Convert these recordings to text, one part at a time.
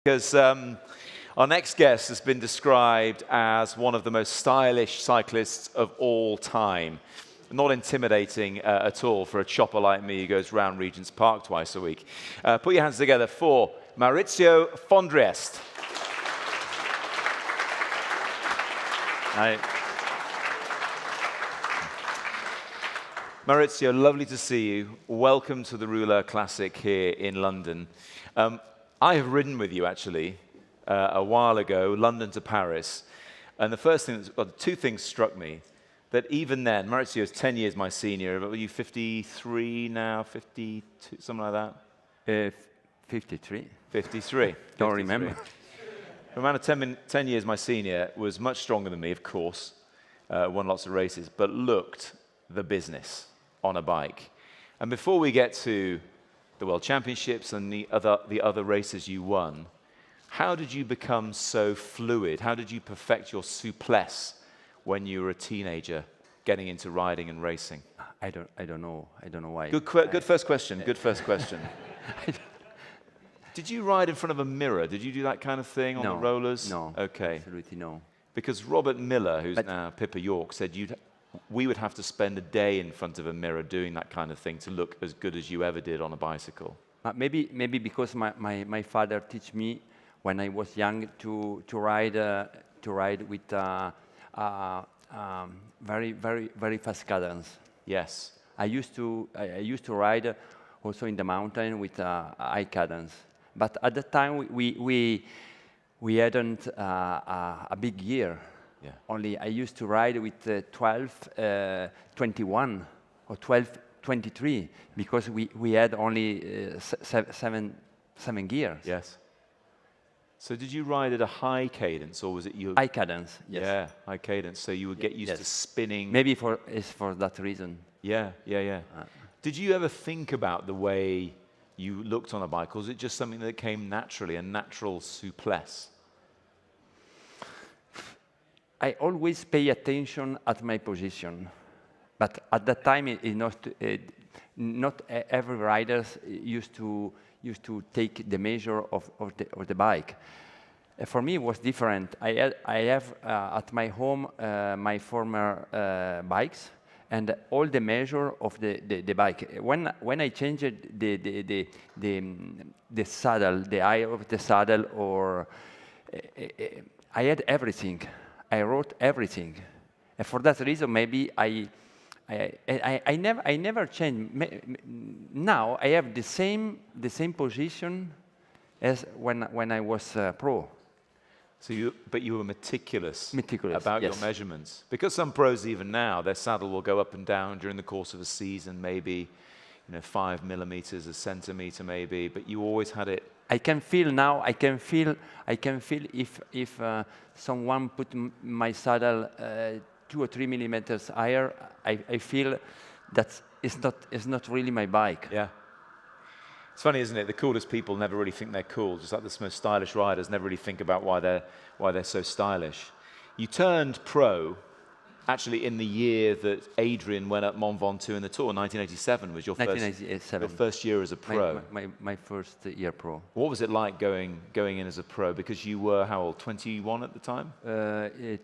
Because our next guest has been described as one of the most stylish cyclists of all time. Not intimidating at all for a chopper like me who goes round Regent's Park twice a week. Put your hands together for Maurizio Fondriest. Hi. Maurizio, lovely to see you. Welcome to the Rouleur Classic here in London. I have ridden with you, actually, a while ago, London to Paris. And the first thing, two things struck me. That even then, Maurizio is 10 years my senior. Are you 53 now, 52, something like that? 53. 53. Don't remember. A man of 10 years my senior was much stronger than me, of course, won lots of races, but looked the business on a bike. And before we get to the World Championships and the other races you won, how did you become so fluid? How did you perfect your souplesse when you were a teenager getting into riding and racing? I don't know why. Good first question. Good first question. Did you ride in front of a mirror? Did you do that kind of thing on the rollers? No. Okay. Absolutely no. Because Robert Miller, who's now Pippa York, said we would have to spend a day in front of a mirror doing that kind of thing to look as good as you ever did on a bicycle. Maybe because my father taught me when I was young to ride with very fast cadence. Yes. I used to ride also in the mountain with high cadence. But at the time we hadn't a big gear. Yeah. Only I used to ride with 12-21 or 12-23 because we had only seven gears. Yes. So did you ride at a high cadence, or was it you? High cadence, yes. Yeah, high cadence. So you would get used to spinning. Maybe it's for that reason. Yeah. Did you ever think about the way you looked on a bike, or was it just something that came naturally, a natural souplesse? I always pay attention at my position, but at that time, not every rider used to take the measure of the bike. For me, it was different. I have at my home my former bikes and all the measure of the bike. When I changed the saddle, the eye of the saddle, or I had everything. I wrote everything, and for that reason, maybe I never changed. Now I have the same position as when I was pro. So but you were meticulous about yes. your measurements, because some pros even now their saddle will go up and down during the course of a season, maybe 5 millimeters, a centimeter, maybe, but you always had it. I can feel now. I can feel if someone put my saddle 2 or 3 millimeters higher. I feel that it's not really my bike. Yeah. It's funny, isn't it? The coolest people never really think they're cool. Just like the most stylish riders never really think about why they're so stylish. You turned pro. Actually, in the year that Adrian went up Mont Ventoux in the Tour, 1987 was your first year as a pro. My first year pro. What was it like going in as a pro? Because you were how old? 21 at the time?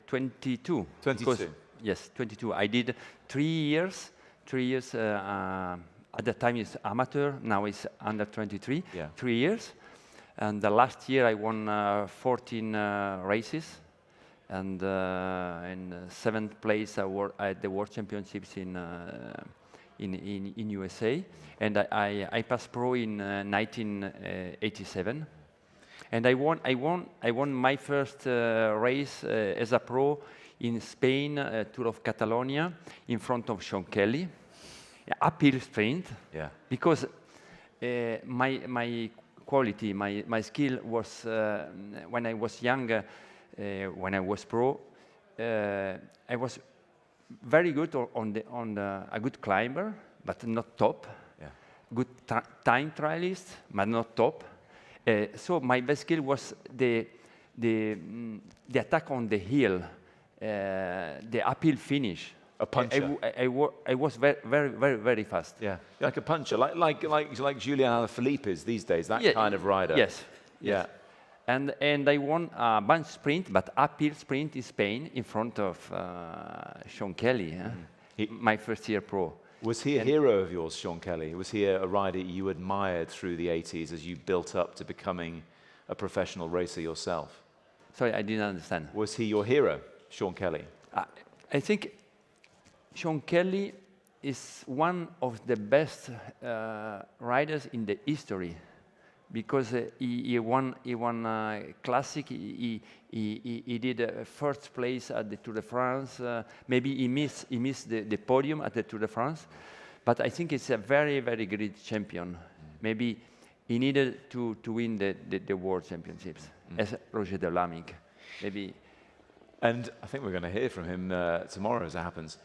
22. 22. Because, yes, 22. I did 3 years. 3 years. At the time it's amateur. Now it's under 23. Yeah. 3 years. And the last year I won 14 races. And in 7th place at the World Championships in USA, and I passed pro in 1987, and I won my first race as a pro in Spain, Tour of Catalonia, in front of Sean Kelly, uphill sprint. Yeah. Because my quality, my skill was when I was younger. When I was pro, I was very good on a good climber, but not top. Yeah. Good time trialist, but not top. So my best skill was the attack on the hill, the uphill finish. A puncher. I was very fast. Yeah, like a puncher, like Julian Alaphilippe is these days. That kind of rider. Yes. Yeah. And I won a bunch sprint, but uphill sprint in Spain in front of Sean Kelly, my first year pro. Was he a hero of yours, Sean Kelly? Was he a rider you admired through the 80s as you built up to becoming a professional racer yourself? Sorry, I didn't understand. Was he your hero, Sean Kelly? I think Sean Kelly is one of the best riders in the history, because he won classic. He did first place at the Tour de France. Maybe he missed the podium at the Tour de France, but I think he's a very, very great champion. Maybe he needed to win the World Championships as Roger de Vlaming. Maybe. And I think we're going to hear from him tomorrow as it happens.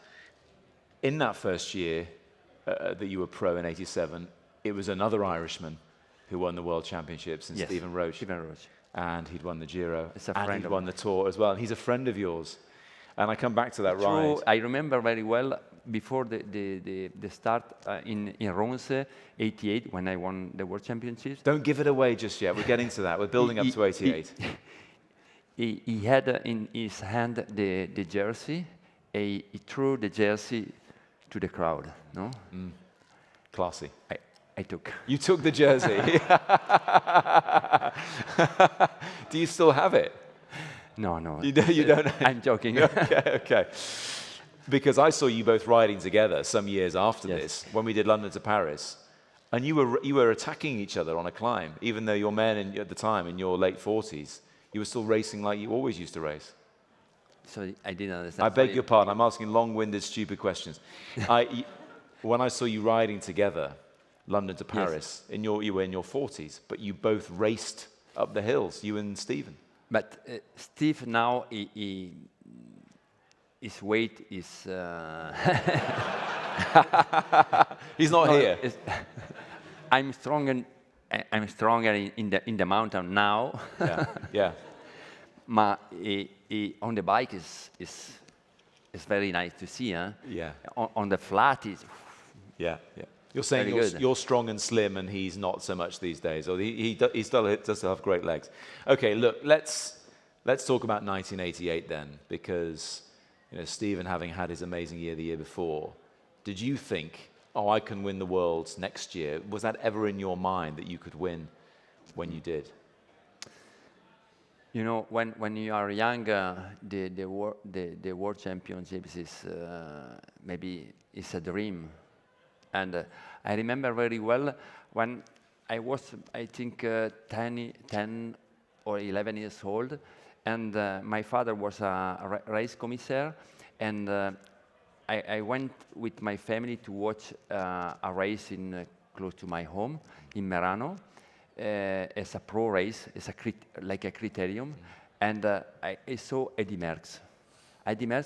In that first year that you were pro in '87, it was another Irishman who won the World Championships, and Stephen Roche. Stephen Roche. And he'd won the Giro, and he'd won the Tour as well. And he's a friend of yours. And I come back to that ride. I remember very well before the start in Ronse, '88, when I won the World Championships. Don't give it away just yet. We're getting to that. We're building up to '88. He had in his hand the jersey. He threw the jersey to the crowd. No? Classy. I took. You took the jersey. Do you still have it? No. You don't? I'm joking. Okay. Because I saw you both riding together some years after this, when we did London to Paris, and you were attacking each other on a climb, even though you're men at the time in your late 40s. You were still racing like you always used to race. Sorry, I didn't understand. I beg your pardon. I'm asking long-winded, stupid questions. When I saw you riding together, London to Paris, you were in your 40s, but you both raced up the hills, you and Stephen. But Steve now, his weight is... He's not here. I'm stronger in the mountain now. Yeah. On the bike is very nice to see. Huh? Yeah. On the flat is. Yeah. You're saying you're strong and slim, and he's not so much these days, or he does still have great legs. Okay, look, let's talk about 1988 then, because Stephen, having had his amazing year the year before, did you think, I can win the Worlds next year? Was that ever in your mind that you could win when you did? When you are young, the World Championships is maybe it's a dream. And I remember very well when I was, I think, 10 or 11 years old, and my father was a race commissaire, and I went with my family to watch a race close to my home in Merano. As a pro race, like a criterium, and I saw Eddy Merckx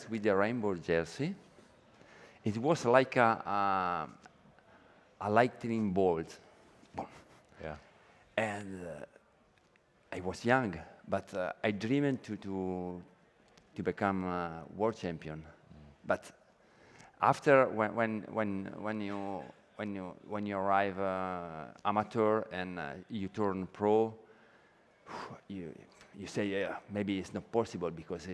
with the rainbow jersey. It was like a lightning bolt. Yeah. And I was young, but I dreamed to become a world champion. But after when you arrive amateur and you turn pro, you say maybe it's not possible because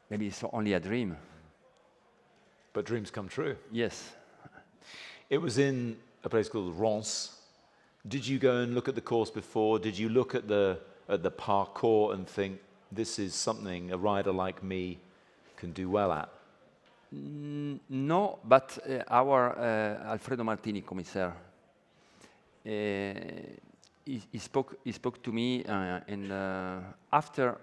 maybe it's only a dream. But dreams come true. Yes. It was in a place called Ronse. Did you go and look at the course before? Did you look at the parcours and think, this is something a rider like me can do well at? No, but our Alfredo Martini, commissaire, he spoke to me after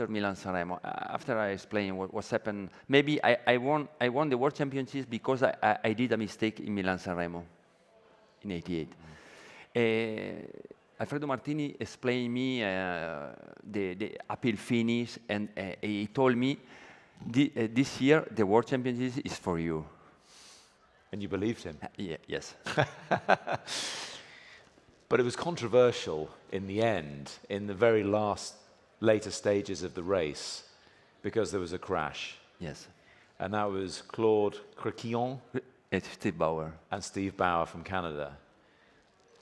Milan-San after I explained what's happened. Maybe I won the World Championships because I did a mistake in Milan-San Remo in '88. Alfredo Martini explained me the uphill finish, and he told me, this year the World Championships is for you. And you believed him? Yes. But it was controversial in the end, in the very later stages of the race, because there was a crash. Yes. And that was Claude Criquillon Steve Bauer. And Steve Bauer from Canada.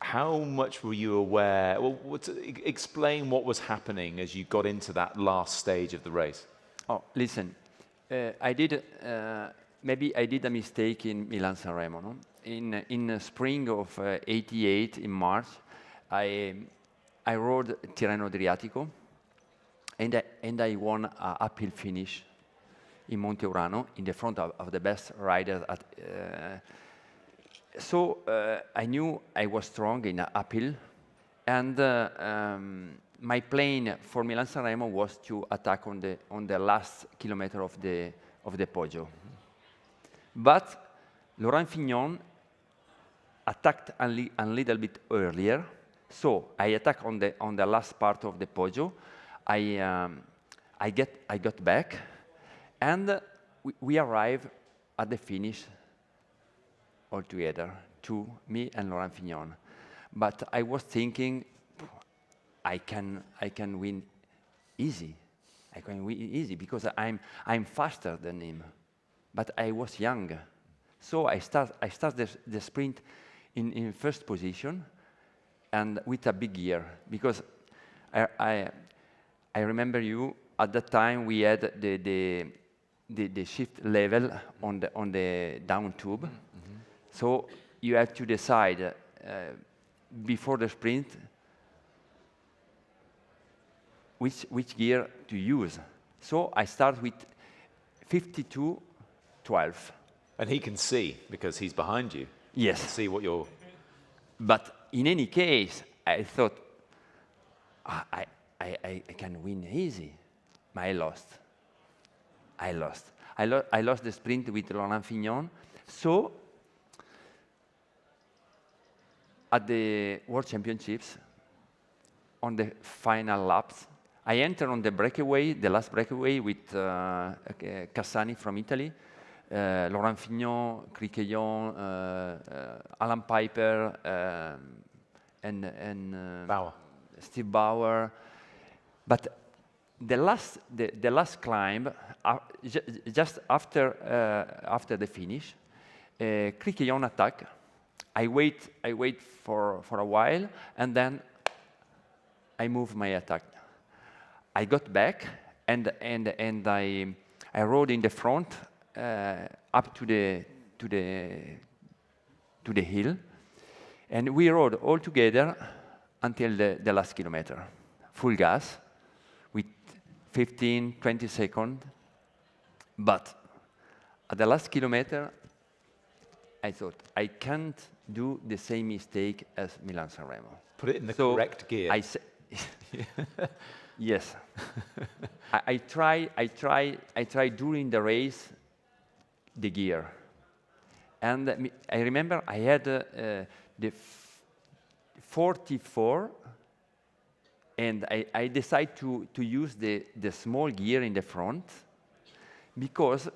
how much were you aware? Well, explain what was happening as you got into that last stage of the race. Oh, listen, I did maybe I did a mistake in Milan-San Remo. No? In spring of '88, in March, I rode Tirreno Adriatico, and I won an uphill finish in Monte Urano in the front of the best riders. So I knew I was strong in uphill, and my plan for Milan-San Remo was to attack on the last kilometer of the Poggio. But Laurent Fignon attacked a little bit earlier, so I attacked on the last part of the Poggio. I got back, and we arrived at the finish all together, me and Laurent Fignon. But I was thinking, I can win easy. I can win easy because I'm faster than him. But I was young, so I start the sprint in first position, and with a big gear, because I remember you at that time we had the shift level on the down tube. Mm-hmm. So you have to decide before the sprint which gear to use. So I start with 52.12. And he can see because he's behind you. Yes. See what you're. But in any case, I thought I can win easy. But I lost the sprint with Laurent Fignon. So at the World Championships, on the final laps, I entered on the breakaway, the last breakaway with Cassani from Italy, Laurent Fignon, Criquellon, Alan Piper, and Bauer. Steve Bauer. But the last climb, just after the finish, Criquellon attack. I wait for a while, and then I move my attack. I got back, and I rode in the front up to the hill, and we rode all together until the last kilometer, full gas, with 15, 20 seconds. But at the last kilometer, I thought, I can't do the same mistake as Milan-San Remo. Put it in the correct gear. Yes. I try during the race the gear. And I remember I had the 44, and I decided to use the small gear in the front, because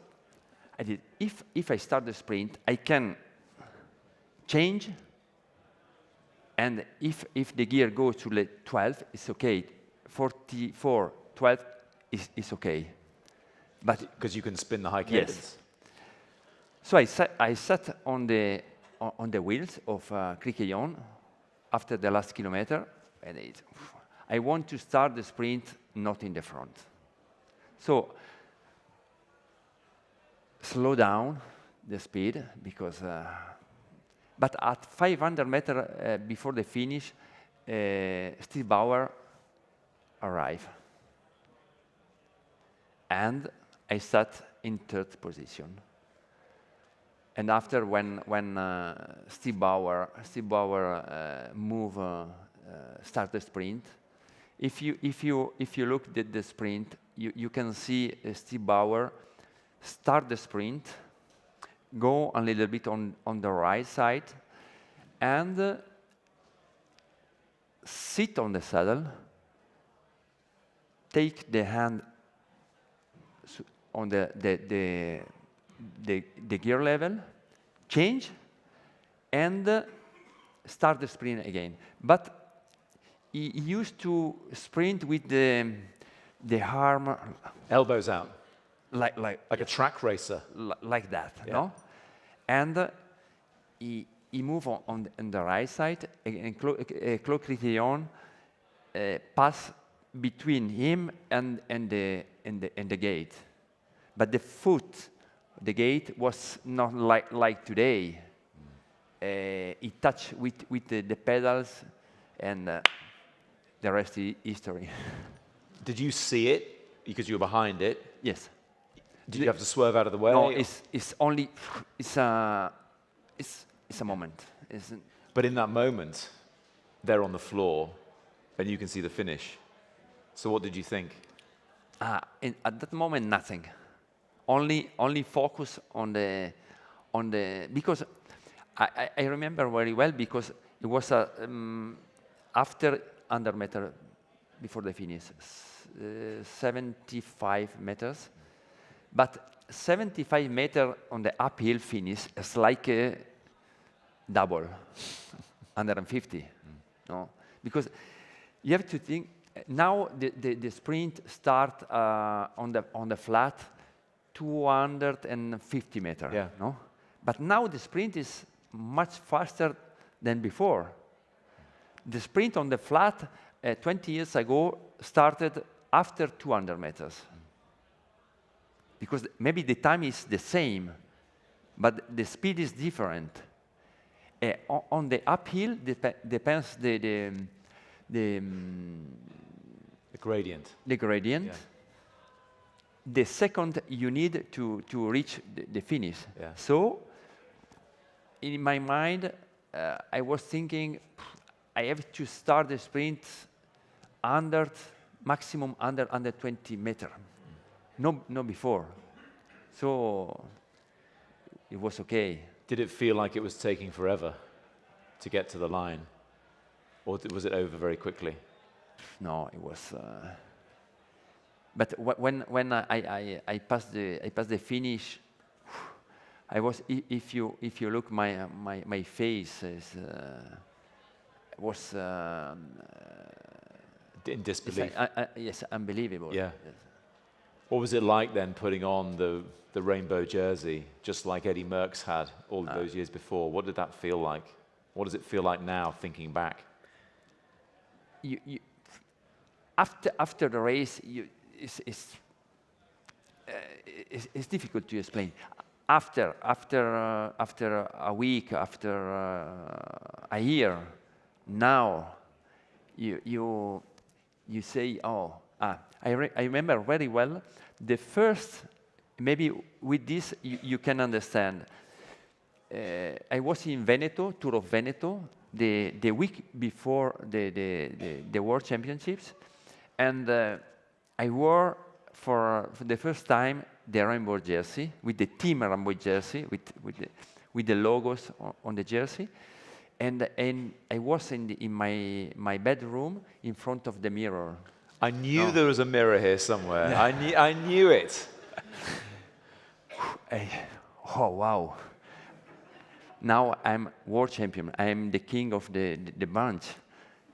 I did, if I start the sprint, I can change, and if the gear goes to the 12, it's okay. 44, 12 is okay. But because you can spin the high cadence. Yes. So I sat on the wheels of Criquellon after the last kilometer, and I want to start the sprint not in the front. So slow down the speed, because but at 500 meters before the finish, Steve Bauer arrived, and I sat in third position. And after, when Steve Bauer start the sprint, if you look at the sprint, you can see Steve Bauer start the sprint, go a little bit on the right side, and sit on the saddle, take the hand on the gear level, change, and start the sprint again. But he used to sprint with the arm, elbows out, like a track racer, like that, yeah. no? And he he moved on the right side, and Claude Criterion passed between him and the gate. But the gate was not like today. He touched with the pedals, and the rest is history. Did you see it because you were behind it? Yes. Did you have to swerve out of the way? No, it's only it's a moment. But in that moment, they're on the floor, and you can see the finish. So what did you think? At that moment, nothing. Only focus on the because I remember very well because it was after 100 meters before the finish, 75 meters. But 75 meters on the uphill finish is like a double, 150. No, because you have to think. Now the sprint start on the flat, 250 meters. Yeah. No, but now the sprint is much faster than before. The sprint on the flat 20 years ago started after 200 meters. Because maybe the time is the same, but the speed is different. On the uphill depends the gradient. The gradient. Yeah. The second you need to reach the finish. Yeah. So, in my mind, I was thinking, I have to start the sprint maximum under 20 meters. No before. So, it was okay. Did it feel like it was taking forever to get to the line? Or was it over very quickly? No, it was. But when I passed the finish, I was. If you look my face was in disbelief. Yes, unbelievable. Yeah. Yes. What was it like then putting on the rainbow jersey, just like Eddie Merckx had all of those years before? What did that feel like? What does it feel like now, thinking back? After the race, it's difficult to explain. After a week, after a year, now you say, oh, I remember very well the first. Maybe with this you can understand. I was in Veneto, Tour of Veneto, the week before the World Championships, and I wore for the first time the rainbow jersey with the team rainbow jersey with the logos on the jersey, and I was in my bedroom in front of the mirror. I knew there was a mirror here somewhere. Yeah. I knew it. Oh wow! Now I'm world champion. I'm the king of the bunch.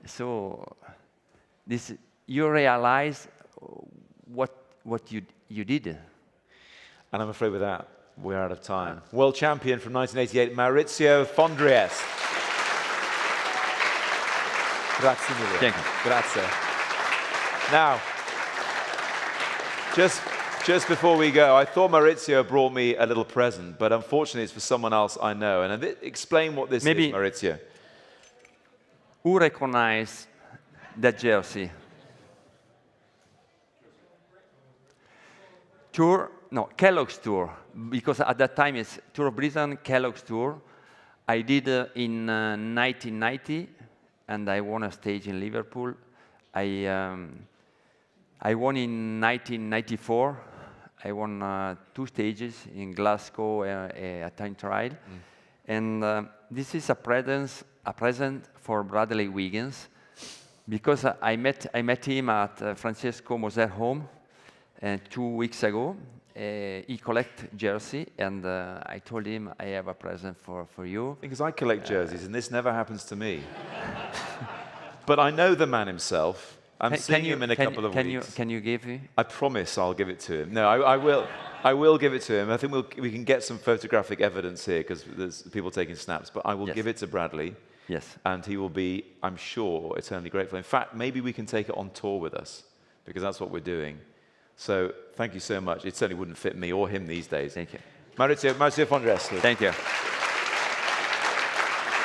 So this you realize what you did. And I'm afraid with that we're out of time. World champion from 1988, Maurizio Fondriest. Grazie mille. Thank you. Grazie. Now, just before we go, I thought Maurizio brought me a little present, but unfortunately it's for someone else I know. And explain what this is, Maurizio. Who recognizes that jersey? Tour? No, Kellogg's Tour. Because at that time it's Tour of Britain, Kellogg's Tour. I did in 1990, and I won a stage in Liverpool. I won in 1994. I won 2 stages in Glasgow, a time trial. And this is a present for Bradley Wiggins, because I met him at Francesco Moser home 2 weeks ago. He collect jersey, and I told him I have a present for you. Because I collect jerseys, and this never happens to me. But I know the man himself. I'm seeing him in a couple of weeks. Can you give me? I promise I'll give it to him. No, I will. I will give it to him. I think we can get some photographic evidence here because there's people taking snaps. But I will give it to Bradley. Yes. And he will be, I'm sure, eternally grateful. In fact, maybe we can take it on tour with us because that's what we're doing. So thank you so much. It certainly wouldn't fit me or him these days. Thank you. Maurizio Fondriest. Thank you.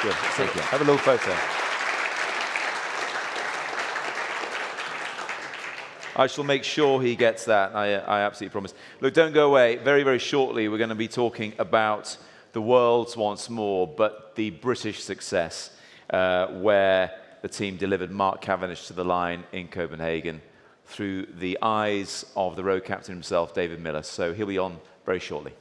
Good. Thank you. Have a little photo. I shall make sure he gets that. I absolutely promise. Look, don't go away. Very, very shortly, we're going to be talking about the world's once more, but the British success, where the team delivered Mark Cavendish to the line in Copenhagen through the eyes of the road captain himself, David Miller. So he'll be on very shortly.